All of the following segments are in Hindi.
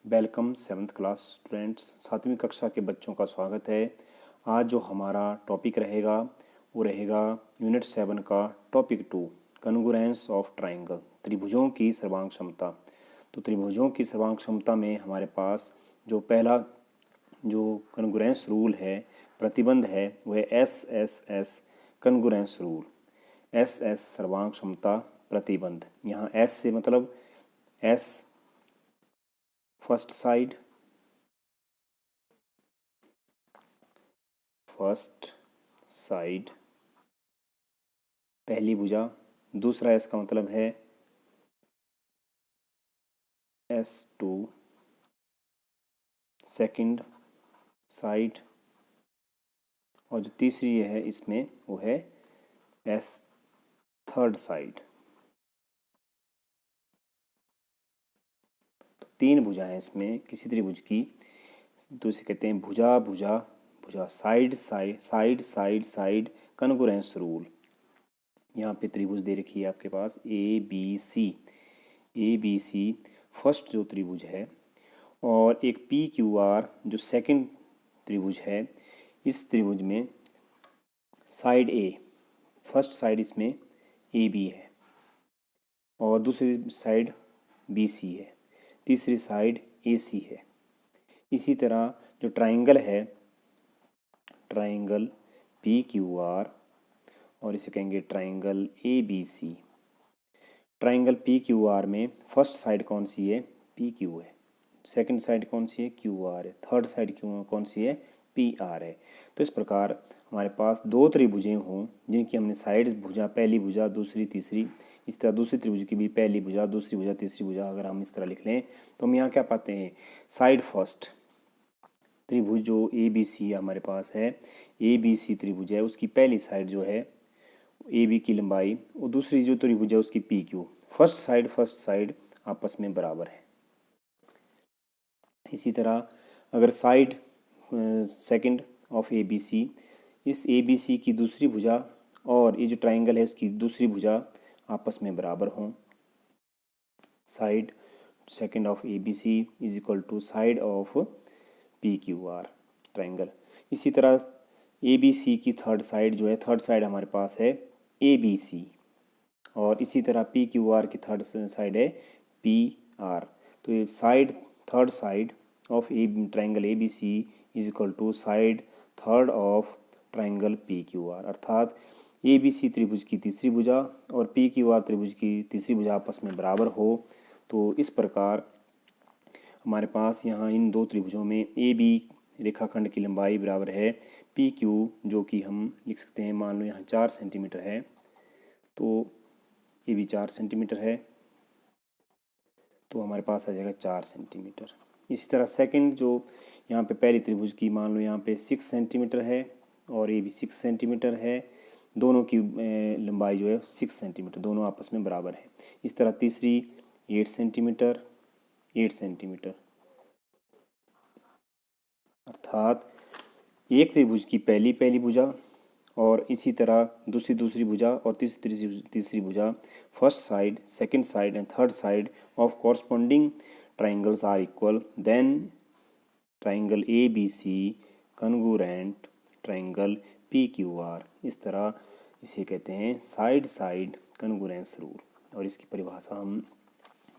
Welcome 7th class students. 7वीं कक्षा के बच्चों का स्वागत है। आज जो हमारा टॉपिक रहेगा वो रहेगा यूनिट 7 का टॉपिक 2, कन्गुरेंस ऑफ ट्राइंगल, त्रिभुजों की सर्वांग क्षमता। तो त्रिभुजों की सर्वांग क्षमता में हमारे पास जो पहला जो कन्गुरेंस रूल है, प्रतिबंध है, वह SSS कन्गुरेंस रूल। SS सर्वांग क्षमता प्रतिबंध। यहाँ S से मतलब S फर्स्ट साइड पहली भुजा। दूसरा एस का मतलब है S2 सेकंड साइड, और जो तीसरी है इसमें वो है S थर्ड साइड। तो तीन भुजाएं इसमें किसी त्रिभुज की, तो इसे कहते हैं भुजा भुजा भुजा, side side side side side कन्गुरेंस rule. यहाँ पे त्रिभुज दे रखी है आपके पास ए बी सी फर्स्ट जो त्रिभुज है, और एक PQR जो सेकंड त्रिभुज है। इस त्रिभुज में साइड ए, फर्स्ट साइड इसमें AB है और दूसरी साइड BC है, तीसरी साइड AC है। इसी तरह जो ट्राइंगल है, ट्राइंगल PQR, और इसे कहेंगे ट्राइंगल ABC। ट्राइंगल PQR में फर्स्ट साइड कौन सी है? PQ है। सेकंड साइड कौन सी है? QR है। थर्ड साइड कौन सी है? PR है। तो इस प्रकार हमारे पास दो त्रिभुजें हों जिनकी हमने साइड्स भुजा, पहली भुजा, दूसरी, तीसरी, इस तरह दूसरी त्रिभुज की भी पहली भुजा, दूसरी भुजा, तीसरी भुजा, अगर हम इस तरह लिख लें तो हम यहाँ क्या पाते हैं? साइड फर्स्ट त्रिभुज जो ABC हमारे पास है, ABC त्रिभुज है, उसकी पहली साइड जो है AB की लंबाई, और दूसरी जो त्रिभुज है उसकी PQ, फर्स्ट साइड आपस में बराबर है। इसी तरह अगर साइड सेकंड ऑफ ABC, इस ABC की दूसरी भुजा और ये जो ट्राइंगल है उसकी दूसरी भुजा आपस में बराबर हों, side second of ABC is equal to side of PQR triangle. इसी तरह ABC की थर्ड साइड जो है, थर्ड साइड हमारे पास है ABC, और इसी तरह PQR की थर्ड साइड है PR। तो ये side third side of triangle ABC is equal to side third of triangle PQR, अर्थात ABC त्रिभुज की तीसरी भुजा और PQR त्रिभुज की तीसरी भुजा आपस में बराबर हो। तो इस प्रकार हमारे पास यहाँ इन दो त्रिभुजों में AB रेखाखंड की लंबाई बराबर है PQ, जो कि हम लिख सकते हैं, मान लो यहाँ 4 सेंटीमीटर है, तो AB 4 सेंटीमीटर है, तो हमारे पास आ जाएगा 4 सेंटीमीटर। इसी तरह सेकंड जो यहाँ पे पहली त्रिभुज की, मान लो यहाँ पे 6 सेंटीमीटर है और ये भी 6 सेंटीमीटर है, दोनों की लंबाई जो है 6 सेंटीमीटर, दोनों आपस में बराबर है। इस तरह तीसरी 8 सेंटीमीटर, 8 सेंटीमीटर, अर्थात एक त्रिभुज की पहली भुजा और इसी तरह दूसरी भुजा और तीसरी भुजा, first side, second side and third side of corresponding triangles are equal, then triangle ABC congruent triangle PQR। इस तरह इसे कहते हैं साइड साइड कन्गुरेंस रूल, और इसकी परिभाषा हम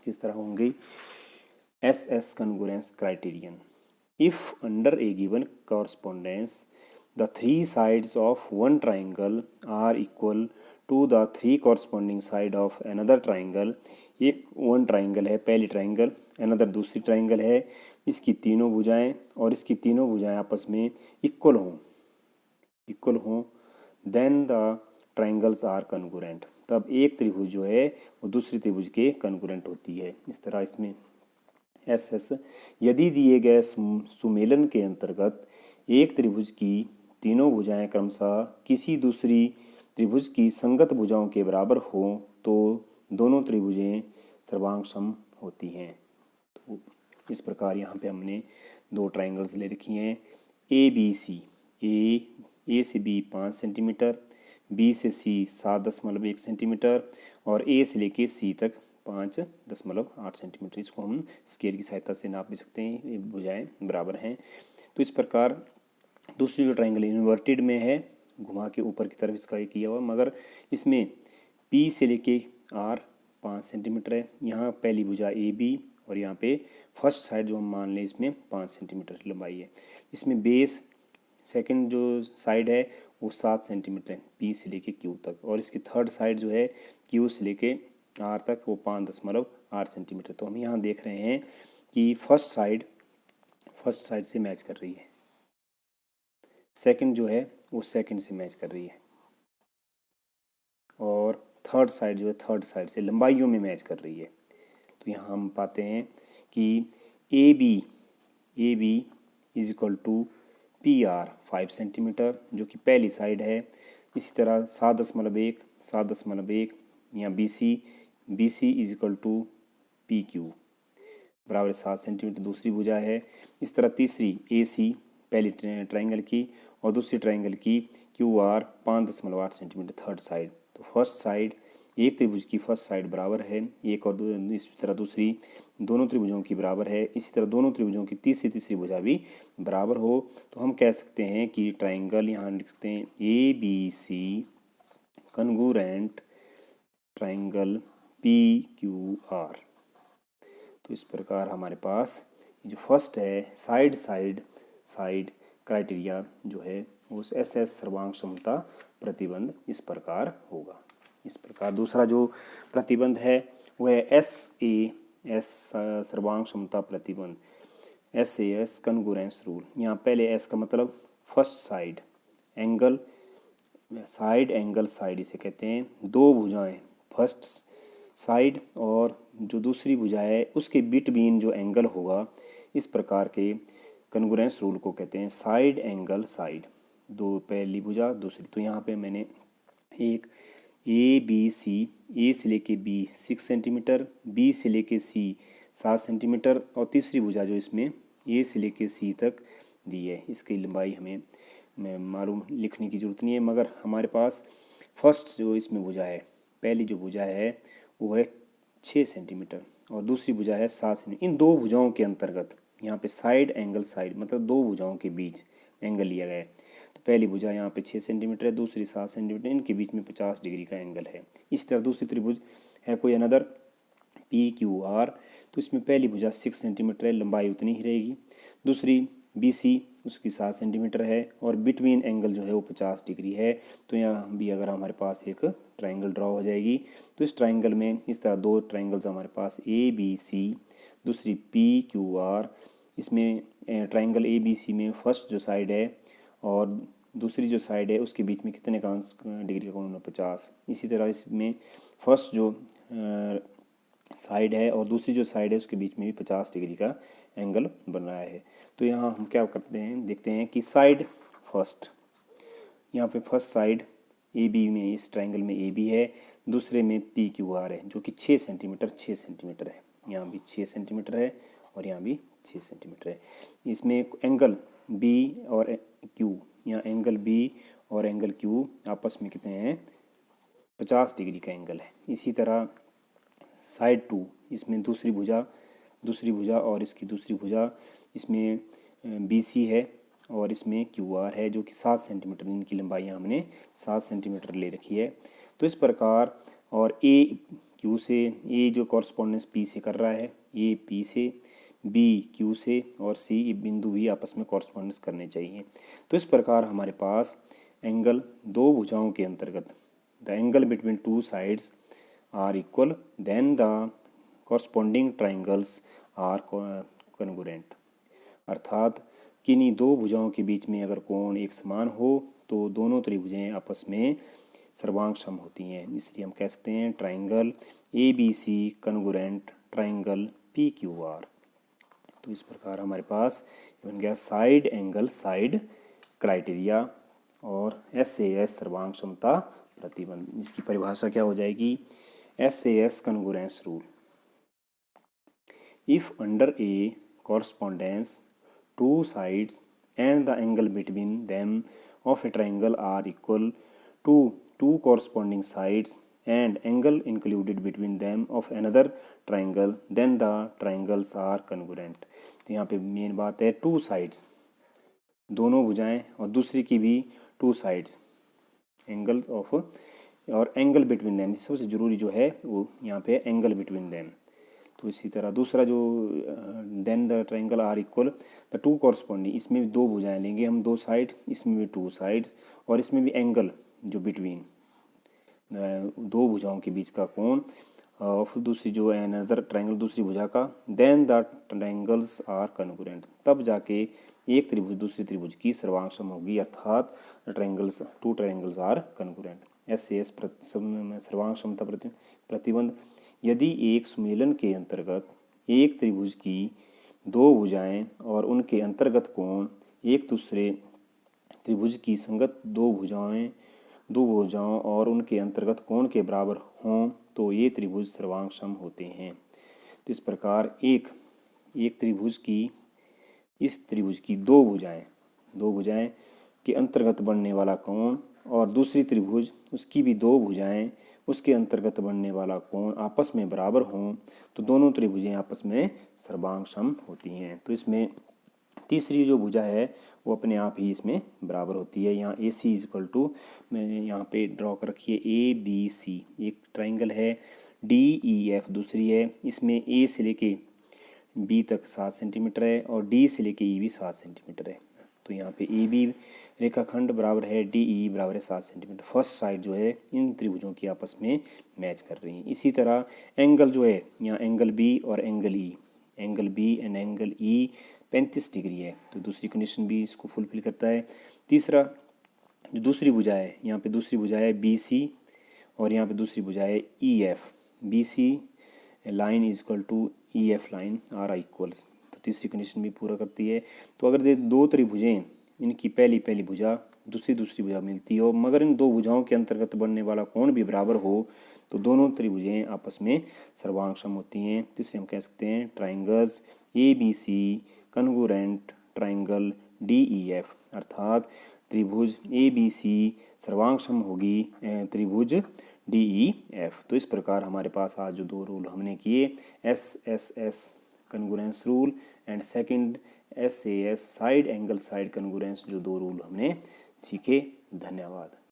किस तरह होंगी? SS कन्गुरेंस criterion. If under a given correspondence the three sides of one triangle are equal to the three corresponding side of another triangle, एक वन ट्राइंगल है, पहली ट्राइंगल, अनदर दूसरी ट्राइंगल है, इसकी तीनों भुजाएं और इसकी तीनों भुजाएं आपस में इक्वल हों, then the triangles are congruent, तब एक त्रिभुज जो है वो दूसरी त्रिभुज के कन्गुरेंट होती है। इस तरह इसमें SS, यदि दिए गए सुमेलन के अंतर्गत एक त्रिभुज की तीनों भुजाएं क्रमशः किसी दूसरी त्रिभुज की संगत भुजाओं के बराबर हो तो दोनों त्रिभुजें सर्वांगसम होती हैं। तो इस प्रकार यहाँ पे हमने दो ट्राइंगल्स ले रखी हैं, ABC, A से B 5 सेंटीमीटर, B से C 7.1 सेंटीमीटर और A से लेके C तक 5.8 सेंटीमीटर। इसको हम स्केल की सहायता से नाप भी सकते हैं, ये भुजाएं बराबर हैं। तो इस प्रकार दूसरी जो ट्राइंगल इन्वर्टेड में है, घुमा के ऊपर की तरफ इसका ये किया हुआ, मगर इसमें P से लेके R 5 सेंटीमीटर है। यहाँ पहली भुजा AB और यहाँ पे फर्स्ट साइड जो हम मान लें इसमें 5 सेंटीमीटर लंबाई है। इसमें बेस सेकंड जो साइड है वो 7 सेंटीमीटर है P से लेके Q तक, और इसकी थर्ड साइड जो है Q से लेके R तक वो 5.8 सेंटीमीटर। तो हम यहाँ देख रहे हैं कि फर्स्ट साइड से मैच कर रही है, सेकंड जो है वो सेकंड से मैच कर रही है, और थर्ड साइड जो है थर्ड साइड से लंबाइयों में मैच कर रही है। तो यहाँ हम पाते हैं कि A B is equal to PR 5 centimetre जो कि पहली साइड है। इसी तरह 7.1 यहाँ B C is equal to PQ बराबर 7 सेंटीमीटर दूसरी भुजा है। इस तरह तीसरी AC पहली ट्राइंगल की और दूसरी ट्राइंगल की QR 5.8 सेंटीमीटर थर्ड साइड। तो फर्स्ट साइड एक त्रिभुज की फर्स्ट साइड बराबर है एक, और इस तरह दूसरी दोनों त्रिभुजों की बराबर है। इसी तरह दोनों त्रिभुजों की तीसरी भुजा भी बराबर हो तो हम कह सकते हैं कि ट्राइंगल, यहाँ लिख सकते हैं ABC कन्गुरेंट ट्राइंगल PQR। तो इस प्रकार हमारे पास जो फर्स्ट है साइड क्राइटेरिया जो है उस SS सर्वांग समता प्रतिबंध इस प्रकार होगा। इस प्रकार दूसरा जो प्रतिबंध है वह है SAS सर्वांग समता प्रतिबंध, SAS कन्गुरेंस रूल। यहाँ पहले S का मतलब फर्स्ट साइड एंगल, साइड इसे कहते हैं। दो भुजाएं फर्स्ट साइड और जो दूसरी भुजा है उसके बिटवीन जो एंगल होगा, इस प्रकार के कन्गुरेंस रूल को कहते हैं साइड एंगल साइड। दो पहली भुजा दूसरी, तो यहाँ पे मैंने एक ABC A से लेके B 6 सेंटीमीटर, B से लेके C 7 सेंटीमीटर और तीसरी भुजा जो इसमें A से लेके C तक दी है, इसकी लंबाई हमें मालूम लिखने की ज़रूरत नहीं है, मगर हमारे पास फर्स्ट जो इसमें भुजा है, पहली जो भुजा है वो है 6 सेंटीमीटर और दूसरी भुजा है 7 सेंटीमीटर। इन दो भुजाओं के अंतर्गत यहाँ पे साइड एंगल साइड मतलब दो भुजाओं के बीच एंगल लिया गया है। तो पहली भुजा यहाँ पे 6 सेंटीमीटर है, दूसरी 7 सेंटीमीटर, इनके बीच में 50 डिग्री का एंगल है। इसी तरह दूसरी त्रिभुज है कोई अनदर PQR, तो इसमें पहली भुजा 6 सेंटीमीटर है, लंबाई उतनी ही रहेगी। दूसरी BC उसकी 7 सेंटीमीटर है और बिटवीन एंगल जो है वो 50 डिग्री है। तो यहाँ भी अगर हमारे पास एक ट्राइंगल ड्रॉ हो जाएगी तो इस ट्राइंगल में इस तरह दो ट्राइंगल्स हमारे पास ABC, दूसरी PQR। इसमें ट्राइंगल ABC में फर्स्ट जो साइड है और दूसरी जो साइड है उसके बीच में कितने का डिग्री का कोण है 50। इसी तरह इसमें फर्स्ट जो साइड है और दूसरी जो साइड है उसके बीच में भी 50 डिग्री का एंगल बन रहा है। तो यहाँ हम क्या करते हैं, देखते हैं कि साइड फर्स्ट, यहाँ पे फर्स्ट साइड AB में इस ट्राइंगल में AB है, दूसरे में PQR है जो कि 6 सेंटीमीटर है। यहाँ भी 6 सेंटीमीटर है और यहाँ भी 6 सेंटीमीटर है। इसमें एंगल B और Q, यहाँ एंगल B और एंगल Q आपस में कितने हैं 50 डिग्री का एंगल है। इसी तरह साइड 2, इसमें दूसरी भुजा और इसकी दूसरी भुजा, इसमें BC है और इसमें QR है जो कि 7 सेंटीमीटर, इनकी लंबाई हमने 7 सेंटीमीटर ले रखी है। तो इस प्रकार और AQ से A जो कॉरस्पॉन्डेंस P से कर रहा है, A P से, B Q से और C बिंदु भी आपस में कॉरस्पॉन्डेंस करने चाहिए। तो इस प्रकार हमारे पास एंगल दो भुजाओं के अंतर्गत the angle between two sides are equal then the corresponding triangles are congruent, अर्थात किन्हीं दो भुजाओं के बीच में अगर कोण एक समान हो तो दोनों त्रिभुजें आपस में सर्वांग सम होती हैं। इसलिए हम कह सकते हैं triangle ABC congruent triangle PQR। तो इस प्रकार हमारे पास बन गया साइड एंगल साइड क्राइटेरिया और SAS सर्वांग समता प्रतिबंध। इसकी परिभाषा क्या हो जाएगी, SAS कन्गुरेंस rule. If under a correspondence two sides and the angle between them of a triangle are equal to two corresponding sides and angle included between them of another triangle, then the triangles are congruent। तो यहाँ पे मेन बात है टू साइड्स, दोनों भुजाएं और दूसरी की भी टू साइड्स, एंगल्स ऑफ और एंगल बिटवीन देम, सबसे जरूरी जो है वो यहाँ पे एंगल बिटवीन देम। तो इसी तरह दूसरा जो then the triangle are equal the two corresponding, इसमें भी दो भुजाएं लेंगे हम, दो साइड, इसमें भी टू साइड्स, और इसमें भी एंगल जो बिटवीन दो भुजाओं के बीच का कोण, और दूसरी जो अनदर ट्रायंगल दूसरी भुजा का, then the triangles are congruent, तब जाके एक त्रिभुज दूसरी त्रिभुज की सर्वांग सम होगी, अर्थात triangles to triangles are congruent. SAS सर्वांग समता प्रतिबंध, यदि एक सुमेलन के अंतर्गत एक त्रिभुज की दो भुजाएं और उनके अंतर्गत कोण एक दूसरे त्रिभुज की संगत दो भुजाओं और उनके अंतर्गत कोण के बराबर हों तो ये त्रिभुज सर्वांग सम होते हैं। तो इस प्रकार एक त्रिभुज की, इस त्रिभुज की दो भुजाएं के अंतर्गत बनने वाला कोण और दूसरी त्रिभुज उसकी भी दो भुजाएं उसके अंतर्गत बनने वाला कोण आपस में बराबर हों तो दोनों त्रिभुजें आपस में सर्वांग सम होती हैं। तो इसमें तीसरी जो भुजा है वो अपने आप ही इसमें बराबर होती है। यहाँ AC इक्वल टू, मैंने यहाँ पे ड्रॉ कर रखी है ABC, एक ट्राइंगल है, DEF दूसरी है, इसमें A से लेके B तक 7 सेंटीमीटर है और D से लेके E भी 7 सेंटीमीटर है। तो यहाँ पे AB रेखाखंड बराबर है DE बराबर है 7 सेंटीमीटर। फर्स्ट साइड जो है इन त्रिभुजों की आपस में मैच कर रही है। इसी तरह एंगल जो है, यहाँ एंगल B और angle B and angle E 35 degree है, तो दूसरी कंडीशन भी इसको फुलफिल करता है। तीसरा जो दूसरी भुजा है, यहाँ पे दूसरी भुजा है BC और यहाँ पे दूसरी भुजा है EF, BC line is equal to EF line are I equals, तो तीसरी कंडीशन भी पूरा करती है। तो अगर ये दो त्रिभुजें, इनकी पहली भुजा दूसरी भुजा मिलती हो मगर इन दो भुजाओं के अंतर्गत बनने वाला कोण भी बराबर हो तो दोनों त्रिभुजें आपस में सर्वांग सम होती हैं। तो इसे हम कह सकते हैं triangles ABC congruent triangle DEF, अर्थात त्रिभुज ABC सर्वांग सम होगी त्रिभुज DEF। तो इस प्रकार हमारे पास आज जो दो रूल हमने किए, SSS कन्गुरेंस rule and second SAS side angle side कन्गुरेंस, जो दो रूल हमने सीखे। धन्यवाद।